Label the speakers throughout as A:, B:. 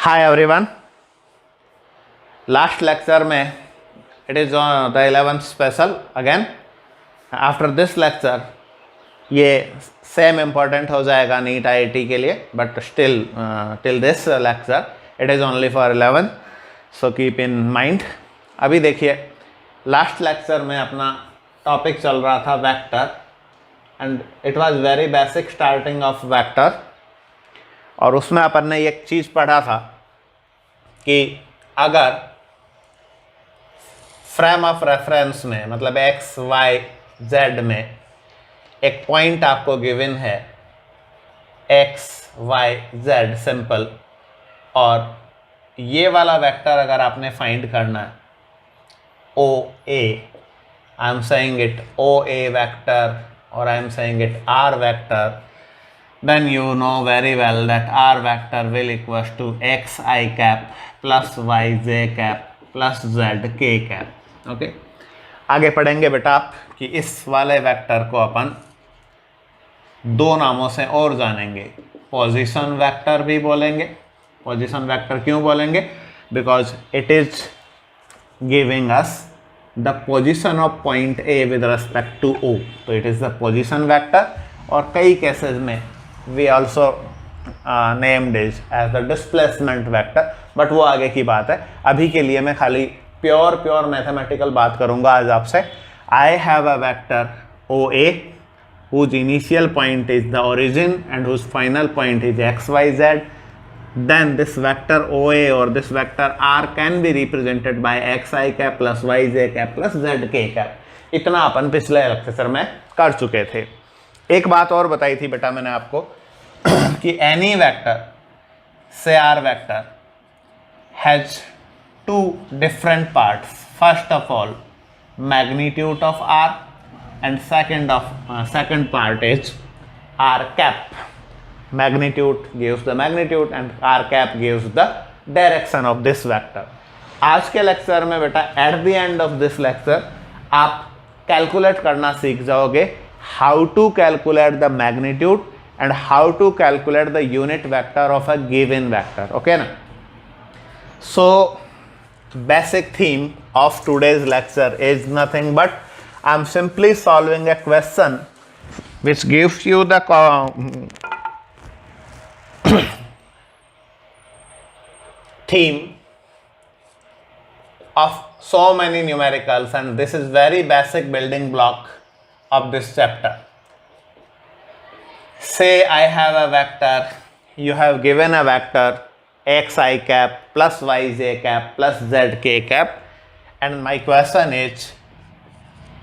A: Hi everyone. Last lecture में it is on the 11th special again. After this lecture ये same important हो जाएगा NEET IIT के लिए, but still till this lecture it is only for 11, so keep in mind. अभी देखिए last lecture में अपना टॉपिक चल रहा था vector and it was very basic starting of vector. और उसमें अपन ने एक चीज़ पढ़ा था कि अगर फ्रेम ऑफ रेफरेंस में मतलब एक्स वाई जेड में एक पॉइंट आपको गिवन है एक्स वाई जेड सिंपल, और ये वाला वेक्टर अगर आपने फाइंड करना है O A, I am saying it O A vector और I am saying it R vector, then you know very well that r vector will equals to x I cap plus y j cap plus z k cap. Okay, आगे पढ़ेंगे बेटा आप कि इस वाले vector को अपन दो नामों से और जानेंगे. पोजीशन वेक्टर भी बोलेंगे. पोजीशन वेक्टर क्यों बोलेंगे? Because it is giving us the position of point A with respect to O, तो it is the position vector. और कई केसेस में we also named it as the displacement vector, but वो आगे की बात है. अभी के लिए मैं खाली प्योर मैथमेटिकल बात करूंगा आज आपसे. I have a vector OA whose initial point is the origin and whose final point is XYZ. Then this vector OA or this vector R can be represented by XI cap plus YJ cap plus ZK cap. इतना अपन पिछले lecture में कर चुके थे. एक बात और बताई थी बेटा मैंने आपको कि any vector say R vector has two different parts. First of all magnitude of R and second part is R cap. Magnitude gives the magnitude and R cap gives the direction of this vector. आज के lecture में बेटा at the end of this lecture आप calculate करना सीख जाओगे how to calculate the magnitude and how to calculate the unit vector of a given vector. Okay na? So basic theme of today's lecture is nothing but I'm simply solving a question which gives you the theme of so many numericals, and this is very basic building block of this chapter. Say I have a vector, you have given a vector xi cap plus yj cap plus zk cap, and my question is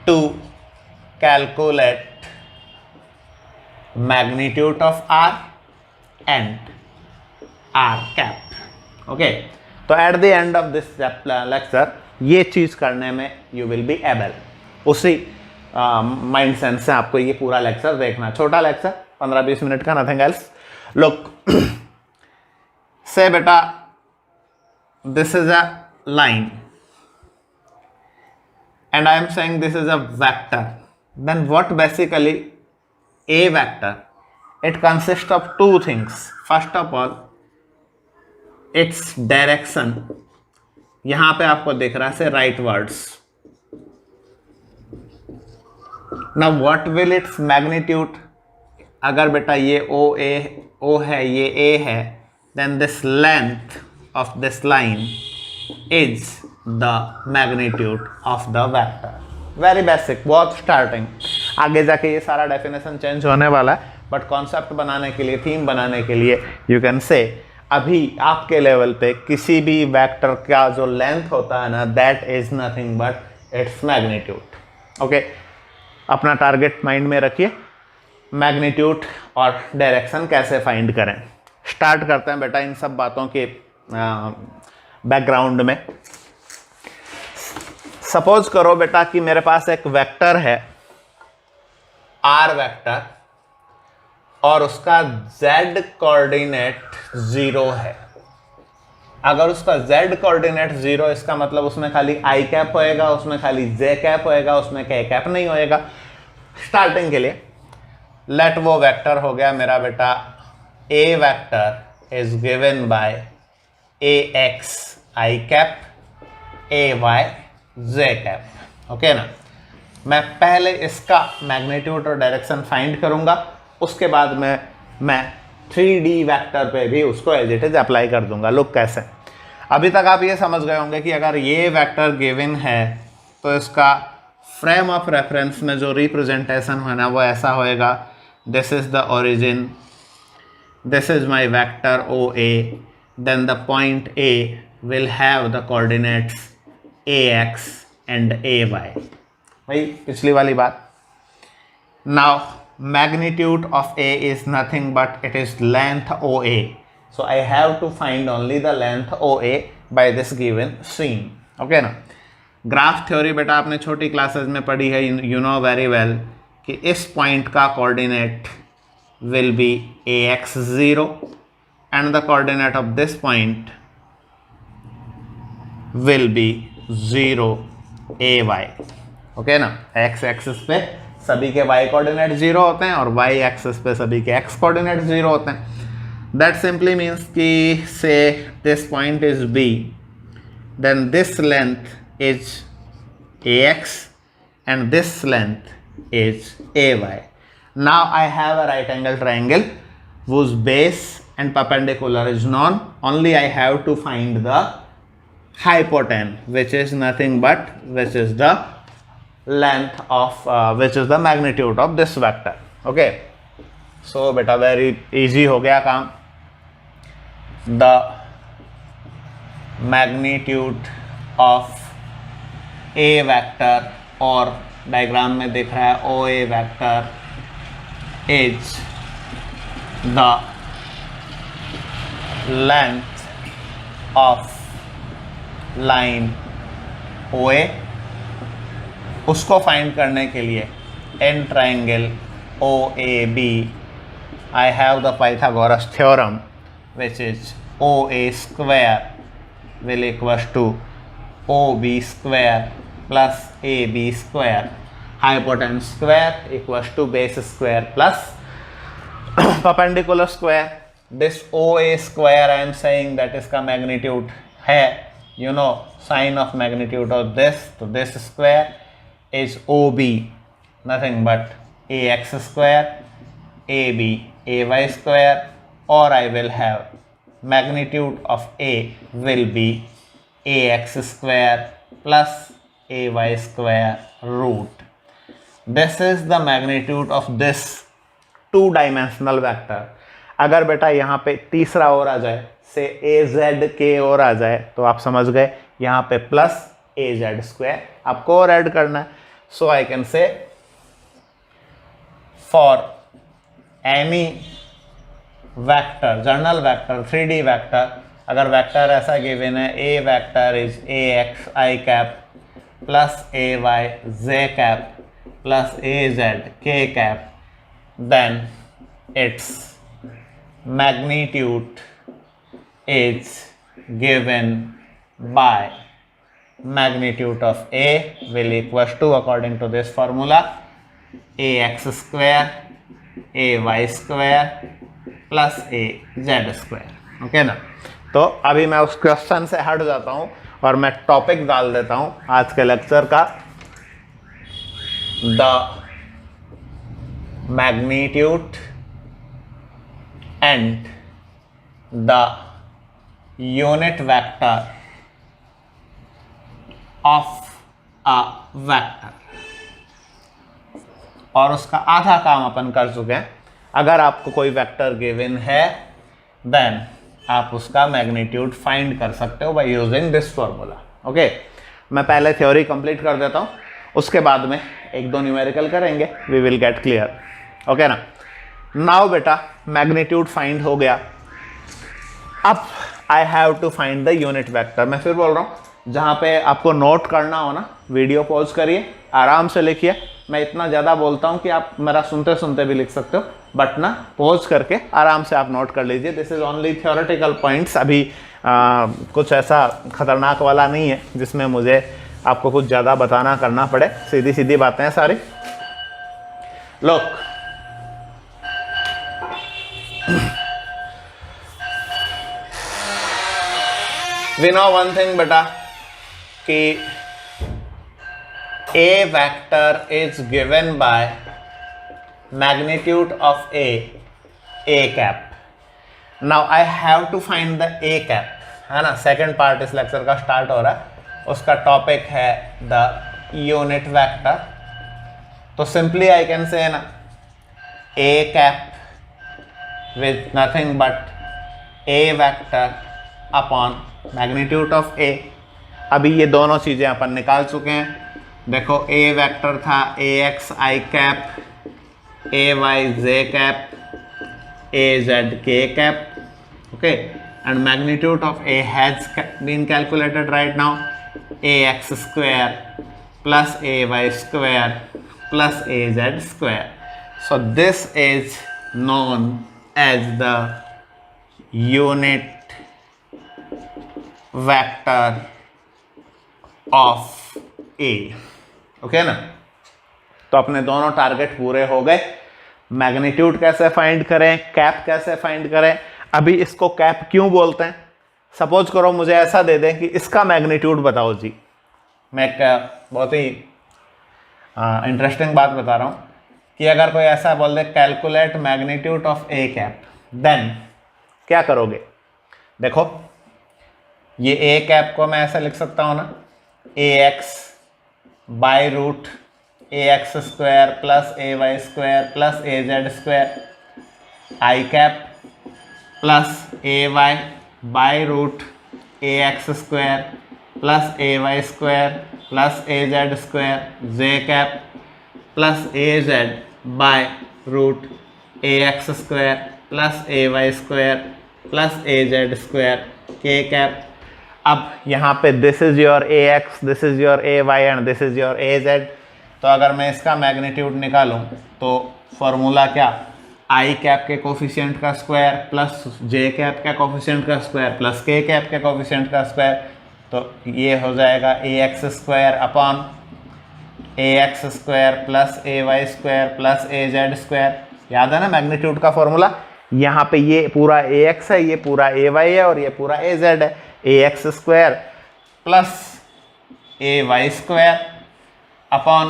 A: to calculate magnitude of r and r cap. Okay, तो at the end of this lecture ये चीज करने में you will be able. उसी mind sense से आपको ये पूरा लेक्चर देखना. छोटा लेक्चर 15-20 मिनट का, नथिंग एल्स. लुक, से बेटा this is a line and I am saying this is a vector. Then what basically a vector, it consist of two things. First of all its direction. यहां पे आपको दिख रहा है say rightwards. Now what will its magnitude? अगर बेटा ये O है, ये A है, then this length of this line is the magnitude of the vector. Very basic, बहुत starting. आगे जाके ये सारा definition change होने वाला है, but concept बनाने के लिए, theme बनाने के लिए you can say अभी आपके लेवल पे किसी भी वेक्टर का जो लेंथ होता है ना, that is nothing but its magnitude. Okay? अपना टारगेट माइंड में रखिए. मैग्नीट्यूड और डायरेक्शन कैसे फाइंड करें, स्टार्ट करते हैं बेटा इन सब बातों के बैकग्राउंड में. सपोज करो बेटा कि मेरे पास एक वेक्टर है आर वेक्टर और उसका z कोऑर्डिनेट 0 है. अगर उसका z कोऑर्डिनेट 0, इसका मतलब उसमें खाली i कैप होएगा, उसमें खाली j कैप होएगा, उसमें k कैप नहीं होएगा. स्टार्टिंग के लिए लेट वो वेक्टर हो गया मेरा बेटा a vector is given by A X I cap A Y J cap. Okay ना, मैं पहले इसका मैग्नीट्यूड और डायरेक्शन फाइंड करूंगा, उसके बाद में मैं 3D वेक्टर पे भी उसको एज इट इज अप्लाई कर दूंगा। लुक कैसे, अभी तक आप ये समझ गए होंगे कि अगर ये वेक्टर गिवन है तो इसका फ्रेम ऑफ रेफरेंस में जो रिप्रेजेंटेशन होना वो ऐसा होएगा, this is the origin, this is my vector O A, then the point A will have the coordinates A X and A Y. भाई पिछली वाली बात। Now magnitude of A is nothing but it is length OA, so I have to find only the length OA by this given scene। Okay ना, graph theory बेटा आपने छोटी classes में पढ़ी है, यू नो वेरी वेल कि इस point का coordinate will be AX0 and the coordinate of this point will be 0 AY। Okay ना, एक्स एक्सिस पे सभी के y कोऑर्डिनेट 0 होते हैं और y एक्सिस पे सभी के x कोऑर्डिनेट 0 होते हैं। दैट सिंपली मीन्स कि say this point is B, then this length is AX and this length is AY। Now I have a right angle triangle whose base and perpendicular is known, only I have to find the hypotenuse, which is nothing but which is the length of which is the magnitude of this vector। okay, so beta very easy हो गया काम। the magnitude of a vector और diagram में दिख रहा है OA vector is the length of line OA। उसको find करने के लिए in triangle OAB I have the Pythagoras theorem which is OA square will equals to OB square plus AB square, hypotenuse square equals to base square plus perpendicular square. This OA square I am saying that इसका magnitude है, you know sign of magnitude of this, तो this square is OB nothing but AX square, AB AY square, or I will have magnitude of A will be AX square plus AY square root। This is the magnitude of this two dimensional vector। अगर बेटा यहाँ पे तीसरा और आ जाए, से AZK और आ जाए, तो आप समझ गए यहाँ पे प्लस AZ स्क्वायर आपको और ऐड करना है। So I can say for any vector, journal vector, 3D vector, अगर वेक्टर ऐसा गिवन है A vector is AX I cap plus AY J cap plus AZ K cap, then its magnitude is given by magnitude of A will equals to, according to this formula, AX square AY square plus AZ square। Okay ना, तो अभी मैं उस question से हट जाता हूं और मैं टॉपिक डाल देता हूं आज के लेक्चर का। The magnitude and the unit vector of a vector, और उसका आधा काम अपन कर चुके हैं। अगर आपको कोई वेक्टर गिवन है देन आप उसका मैग्नीट्यूड फाइंड कर सकते हो by using this formula. Okay, मैं पहले थ्योरी कंप्लीट कर देता हूं, उसके बाद में एक दो न्यूमेरिकल करेंगे, we will get clear. Okay ना, नाउ बेटा मैग्नीट्यूड फाइंड हो गया, अब I have to find the unit vector. मैं फिर बोल रहा हूं, जहाँ पे आपको नोट करना हो ना, वीडियो पॉज करिए, आराम से लिखिए। मैं इतना ज़्यादा बोलता हूँ कि आप मेरा सुनते सुनते भी लिख सकते हो, बट ना पॉज करके आराम से आप नोट कर लीजिए। This is only theoretical points, अभी कुछ ऐसा खतरनाक वाला नहीं है जिसमें मुझे आपको कुछ ज़्यादा बताना करना पड़े, सीधी सीधी बातें हैं सारी। लोग वी नो वन थिंग बेटा कि a vector is given by magnitude of a cap. Now I have to find the a cap, है ना. सेकेंड पार्ट इस लेक्चर का स्टार्ट हो रहा है, उसका टॉपिक है द यूनिट वेक्टर. तो सिंपली आई कैन से ना a cap with nothing but a vector upon magnitude of a. अभी ये दोनों चीज़ें अपन निकाल चुके हैं. देखो a वेक्टर था a x i cap, a y j cap, a z k cap. Okay, and magnitude of a has been calculated right now. a x square plus a y square plus a z square. So this is known as the unit vector of a. Okay ना. तो अपने दोनों target पूरे हो गए. Magnitude कैसे find करें, cap कैसे फाइंड करें. अभी इसको कैप क्यों बोलते हैं. सपोज करो मुझे ऐसा दे दें कि इसका मैग्नीट्यूड बताओ जी. मैं एक बहुत ही इंटरेस्टिंग बात बता रहा हूँ कि अगर कोई ऐसा बोल दे calculate magnitude of A cap, then क्या करोगे. देखो ये ए कैप को मैं ऐसा लिख सकता हूँ ना, a x by root a x square plus A Y square plus A Z square i cap plus A y by root a x square plus A Y square plus A Z square j cap plus A z by root a x square plus A Y square plus A Z square k cap. अब यहाँ पे this is your a x, this is your a Y and this is your A Z. तो अगर मैं इसका magnitude निकालूं तो formula क्या, आई कैप के कोफिशिएंट का स्क्वायर प्लस जे कैप के कोफिशिएंट का स्क्वायर प्लस के कैप के कोफिशिएंट का स्क्वायर. तो ये हो जाएगा ए x square upon A x square plus A Y square plus A Z square. याद है ना मैग्नीट्यूड का फॉर्मूला. यहाँ पे ये पूरा ए एक्स है, ये पूरा ए वाई है और ये पूरा ए जेड है. A x square plus A Y square upon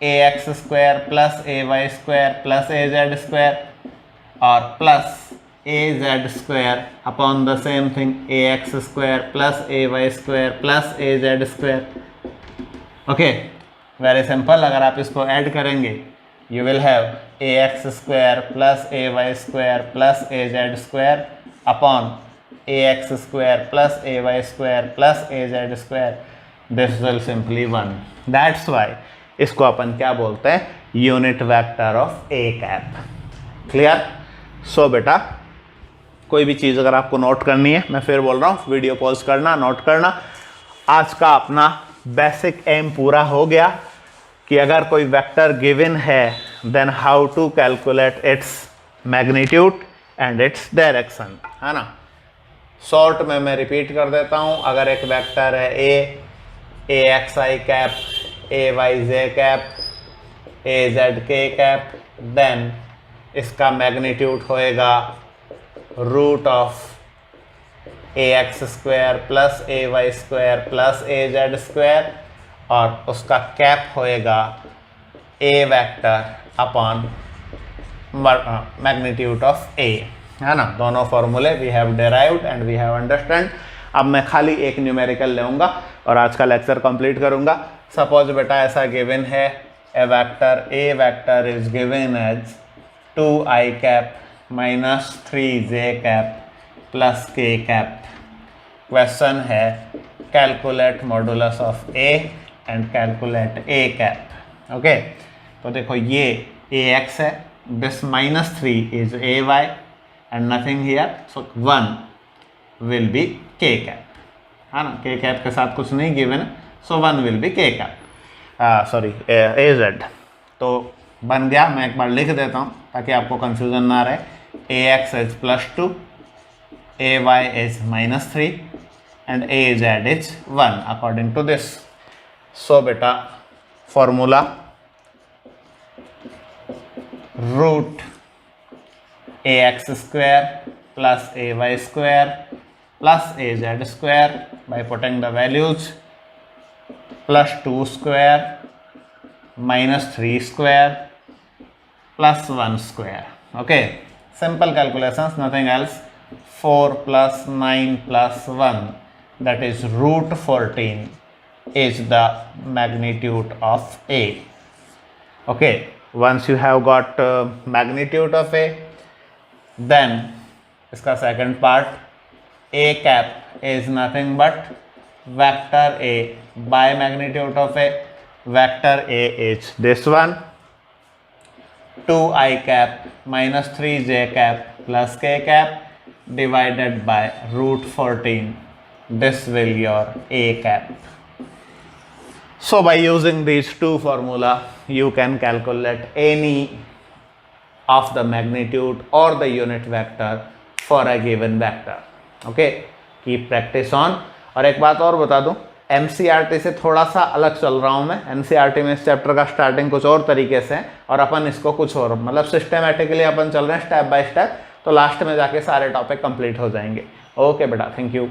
A: A x square plus A Y square plus A Z square और plus A Z square upon the same thing A x square plus A Y square plus A Z square. Okay, very simple. अगर आप इसको add करेंगे you will have A x square plus A Y square plus A Z square upon A x square plus A Y square plus A Z square. This will simply 1. That's why इसको अपन क्या बोलते हैं, unit vector of A cap. Clear. So बेटा कोई भी चीज़ अगर आपको नोट करनी है, मैं फिर बोल रहा हूँ वीडियो पॉज करना, नोट करना. आज का अपना बेसिक एम पूरा हो गया कि अगर कोई वेक्टर गिवन है then how to calculate its magnitude and its direction, है ना. शॉर्ट में मैं रिपीट कर देता हूँ. अगर एक वेक्टर है A X I cap, A Y J cap, A Z K cap, then इसका मैग्नीट्यूड होएगा root of A x square plus A Y square plus A Z square और उसका कैप होएगा A vector upon magnitude of A, है ना. दोनों फॉर्मूले we have derived and we have understand. अब मैं खाली एक न्यूमेरिकल लेऊंगा और आज का लेक्चर कंप्लीट करूंगा. सपोज बेटा ऐसा गिवन है a vector is given as 2i cap minus 3j cap plus k cap. Question है calculate modulus of a and calculate a cap. Okay, तो देखो ये ax है, this minus 3 is ay and nothing here, so 1 will be k cap, है ना. k cap के साथ कुछ नहीं given, so 1 will be k cap, sorry az. तो बन गया. मैं एक बार लिख देता हूँ ताकि आपको कंफ्यूजन ना रहे. ax is +2, ay is -3 and az is 1 according to this. So बेटा formula root a x square plus A Y square plus az square by putting the values, plus 2 square minus 3 square plus 1 square. Okay, simple calculations, nothing else. 4 plus 9 plus 1, that is root 14, is the magnitude of A. Okay, once you have got magnitude of A, then इसका second part, A cap is nothing but vector A by magnitude of A. Vector A is this one, 2i cap minus 3j cap plus k cap divided by root 14. This will your A cap. So by using these two formula, you can calculate any of the magnitude or the unit vector for a given vector. Okay, keep practice on. और एक बात और बता दूं, NCERT से थोड़ा सा अलग चल रहा हूं मैं। एनसीईआरटी में इस चैप्टर का स्टार्टिंग कुछ और तरीके से है और अपन इसको कुछ और मतलब सिस्टमेटिकली अपन चल रहे हैं स्टेप बाय स्टेप, तो लास्ट में जाके सारे टॉपिक कंप्लीट हो जाएंगे। ओके बेटा, थैंक यू।